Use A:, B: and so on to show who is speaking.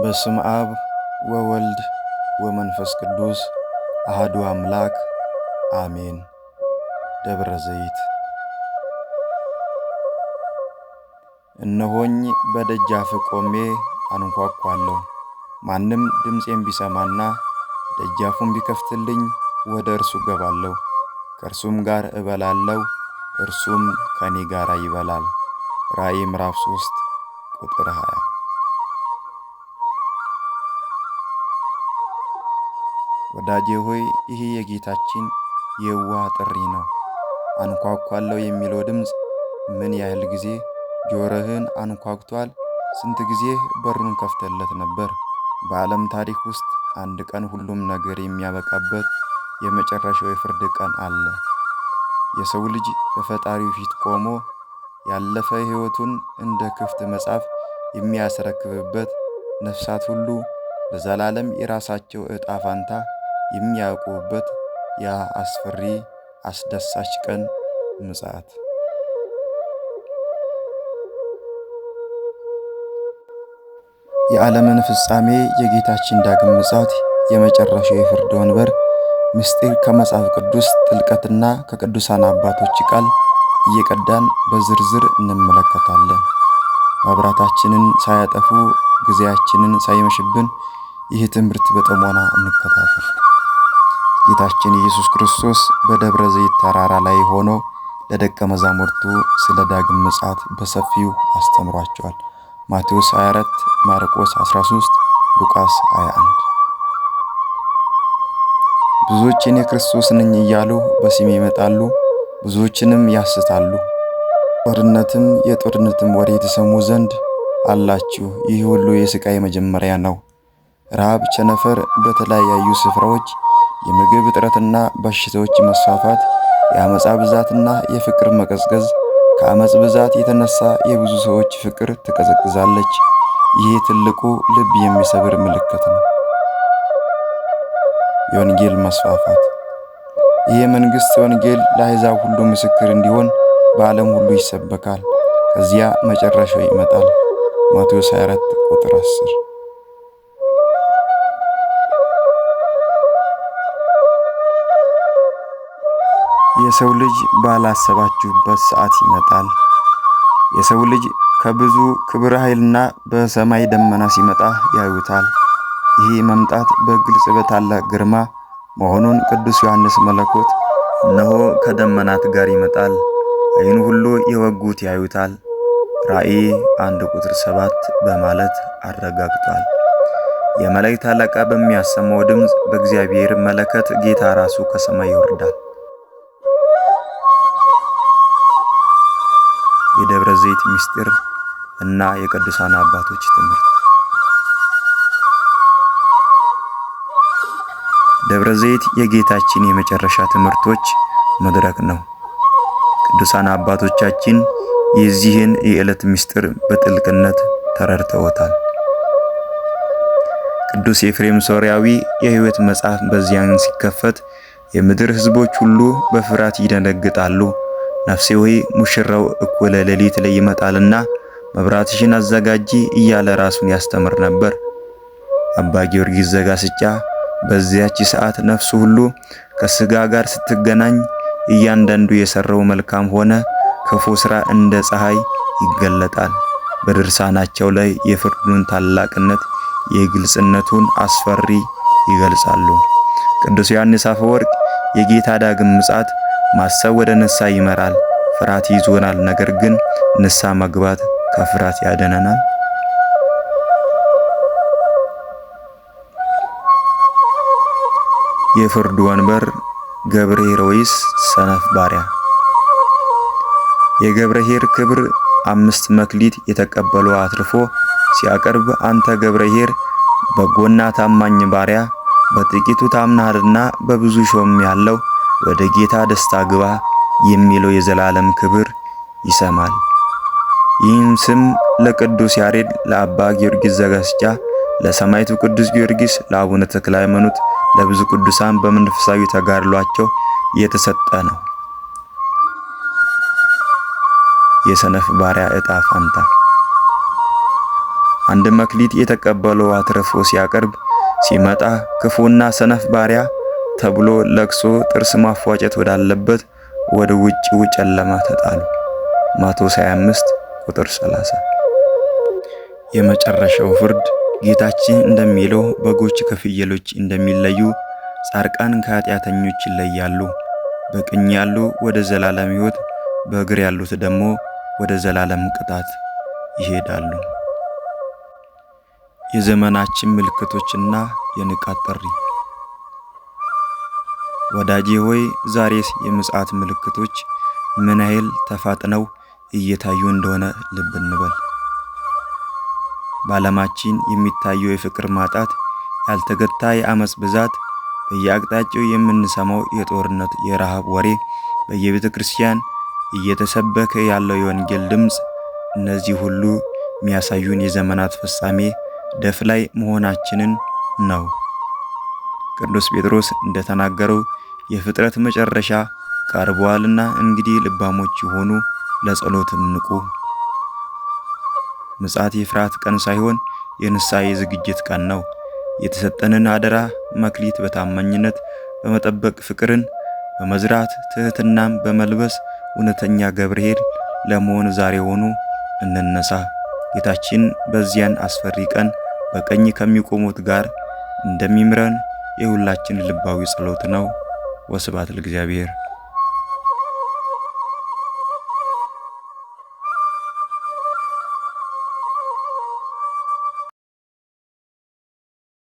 A: በስም አብ ወወልድ ወመንፈስ ቅዱስ አሐዱ አምላክ አሜን። ደብረ ዘይት። እነሆኝ በደጃፍ ቆሜ አንኳኳለሁ። ማንም ድምፄን ቢሰማና ደጃፉን ቢከፍትልኝ ወደ እርሱ ገባለሁ፣ ከእርሱም ጋር እበላለሁ፣ እርሱም ከኔ ጋር ይበላል። ራእይ ምዕራፍ 3 ቁጥር 20። ወዳጄ ሆይ ይህ የጌታችን የዋህ ጥሪ ነው። አንኳኳለሁ የሚለው ድምፅ ምን ያህል ጊዜ ጆሮህን አንኳኩቷል? ስንት ጊዜ በሩን ከፍተለት ነበር? በዓለም ታሪክ ውስጥ አንድ ቀን ሁሉም ነገር የሚያበቃበት የመጨረሻው የፍርድ ቀን አለ። የሰው ልጅ በፈጣሪው ፊት ቆሞ ያለፈ ሕይወቱን እንደ ክፍት መጽሐፍ የሚያስረክብበት፣ ነፍሳት ሁሉ ለዘላለም የራሳቸው ዕጣ ፋንታ የሚያውቁበት ያ አስፈሪ አስደሳች ቀን ምጽአት። የዓለምን ፍጻሜ፣ የጌታችን ዳግም ምጽአት፣ የመጨረሻው የፍርድ ወንበር ምስጢር ከመጽሐፍ ቅዱስ ጥልቀትና ከቅዱሳን አባቶች ቃል እየቀዳን በዝርዝር እንመለከታለን። መብራታችንን ሳያጠፉ ጊዜያችንን ሳይመሽብን ይህ ትምህርት በጥሞና እንከታተል። ጌታችን ኢየሱስ ክርስቶስ በደብረ ዘይት ተራራ ላይ ሆኖ ለደቀ መዛሙርቱ ስለ ዳግም ምጽአት በሰፊው አስተምሯቸዋል። ማቴዎስ 24፣ ማርቆስ 13፣ ሉቃስ 21። ብዙዎች እኔ ክርስቶስ ነኝ እያሉ በስሜ ይመጣሉ፣ ብዙዎችንም ያስታሉ። ጦርነትም የጦርነትም ወሬ ትሰሙ ዘንድ አላችሁ። ይህ ሁሉ የሥቃይ መጀመሪያ ነው። ረሃብ፣ ቸነፈር፣ በተለያዩ ስፍራዎች የምግብ እጥረትና በሽታዎች መስፋፋት፣ የአመፃ ብዛትና የፍቅር መቀዝቀዝ። ከአመፅ ብዛት የተነሳ የብዙ ሰዎች ፍቅር ትቀዘቅዛለች። ይህ ትልቁ ልብ የሚሰብር ምልክት ነው። የወንጌል መስፋፋት። ይህ የመንግሥት ወንጌል ለአሕዛብ ሁሉ ምስክር እንዲሆን በዓለም ሁሉ ይሰበካል። ከዚያ መጨረሻው ይመጣል። ማቴዎስ 24 ቁጥር 10። የሰው ልጅ ባላሰባችሁበት ሰዓት ይመጣል። የሰው ልጅ ከብዙ ክብረ ኃይልና በሰማይ ደመና ሲመጣ ያዩታል። ይህ መምጣት በግልጽ በታላቅ ግርማ መሆኑን ቅዱስ ዮሐንስ መለኮት እነሆ ከደመናት ጋር ይመጣል፣ ዓይን ሁሉ የወጉት ያዩታል፣ ራእይ 1 ቁጥር 7 በማለት አረጋግጧል። የመላእክት አለቃ በሚያሰማው ድምፅ በእግዚአብሔር መለከት ጌታ ራሱ ከሰማይ ይወርዳል። የደብረ ዘይት ምስጢር እና የቅዱሳን አባቶች ትምህርት። ደብረ ዘይት የጌታችን የመጨረሻ ትምህርቶች መድረክ ነው። ቅዱሳን አባቶቻችን የዚህን የዕለት ምስጢር በጥልቅነት ተረድተውታል። ቅዱስ ኤፍሬም ሶርያዊ የሕይወት መጽሐፍ በዚያን ሲከፈት የምድር ሕዝቦች ሁሉ በፍርሃት ይደነግጣሉ። ነፍሴ ሆይ ሙሽራው እኩለ ሌሊት ላይ ይመጣልና መብራትሽን አዘጋጂ እያለ ራሱን ያስተምር ነበር። አባ ጊዮርጊስ ዘጋስጫ በዚያች ሰዓት ነፍሱ ሁሉ ከሥጋ ጋር ስትገናኝ እያንዳንዱ የሰራው መልካም ሆነ ክፉ ሥራ እንደ ፀሐይ ይገለጣል። በድርሳናቸው ላይ የፍርዱን ታላቅነት፣ የግልጽነቱን አስፈሪ ይገልጻሉ። ቅዱስ ዮሐንስ አፈወርቅ የጌታ ዳግም ምጽአት ማሰብ ወደ ንስሐ ይመራል፣ ፍርሃት ይዞናል። ነገር ግን ንስሐ መግባት ከፍርሃት ያድነናል። የፍርዱ ወንበር ገብርኄር ወይስ ሰነፍ ባሪያ? የገብርኄር ክብር 5 መክሊት የተቀበለው አትርፎ ሲያቀርብ፣ አንተ ገብርኄር በጎና ታማኝ ባሪያ፣ በጥቂቱ ታምናሃልና በብዙ ሾም ያለው ወደ ጌታ ደስታ ግባ የሚለው የዘላለም ክብር ይሰማል። ይህም ስም ለቅዱስ ያሬድ፣ ለአባ ጊዮርጊስ ዘጋስጫ፣ ለሰማዕቱ ቅዱስ ጊዮርጊስ፣ ለአቡነ ተክለ ሃይማኖት፣ ለብዙ ቅዱሳን በመንፈሳዊ ተጋድሏቸው የተሰጠ ነው። የሰነፍ ባሪያ ዕጣ ፋንታ። አንድ መክሊት የተቀበለው አትርፎ ሲያቀርብ ሲመጣ ክፉና ሰነፍ ባሪያ ተብሎ ለቅሶ ጥርስ ማፏጨት ወዳለበት ወደ ውጭው ጨለማ ተጣሉ። ማቴዎስ 25 ቁጥር 30። የመጨረሻው ፍርድ ጌታችን እንደሚለው በጎች ከፍየሎች እንደሚለዩ ጻድቃን ከኃጢአተኞች ይለያሉ። በቀኝ ያሉ ወደ ዘላለም ሕይወት፣ በግራ ያሉት ደግሞ ወደ ዘላለም ቅጣት ይሄዳሉ። የዘመናችን ምልክቶችና የንቃት ጥሪ። ወዳጄ ሆይ ዛሬስ የምጽአት ምልክቶች ምን ያህል ተፋጥነው እየታዩ እንደሆነ ልብ እንበል። በዓለማችን የሚታየው የፍቅር ማጣት፣ ያልተገታ የአመፅ ብዛት፣ በየአቅጣጫው የምንሰማው የጦርነት የረሃብ ወሬ፣ በየቤተ ክርስቲያን እየተሰበከ ያለው የወንጌል ድምፅ፣ እነዚህ ሁሉ የሚያሳዩን የዘመናት ፍጻሜ ደፍ ላይ መሆናችንን ነው። ቅዱስ ጴጥሮስ እንደተናገረው የፍጥረት መጨረሻ ቀርቧልና እንግዲህ ልባሞች ይሆኑ ለጸሎትም ንቁ። ምጽአት የፍርሃት ቀን ሳይሆን የንስሐ የዝግጅት ቀን ነው። የተሰጠንን አደራ መክሊት በታማኝነት በመጠበቅ ፍቅርን በመዝራት ትህትናም በመልበስ እውነተኛ ገብርኄር ለመሆን ዛሬ ሆኑ እንነሳ። ጌታችን በዚያን አስፈሪ ቀን በቀኝ ከሚቆሙት ጋር እንደሚምረን የሁላችን ልባዊ ጸሎት ነው። ወስብሐት ለእግዚአብሔር።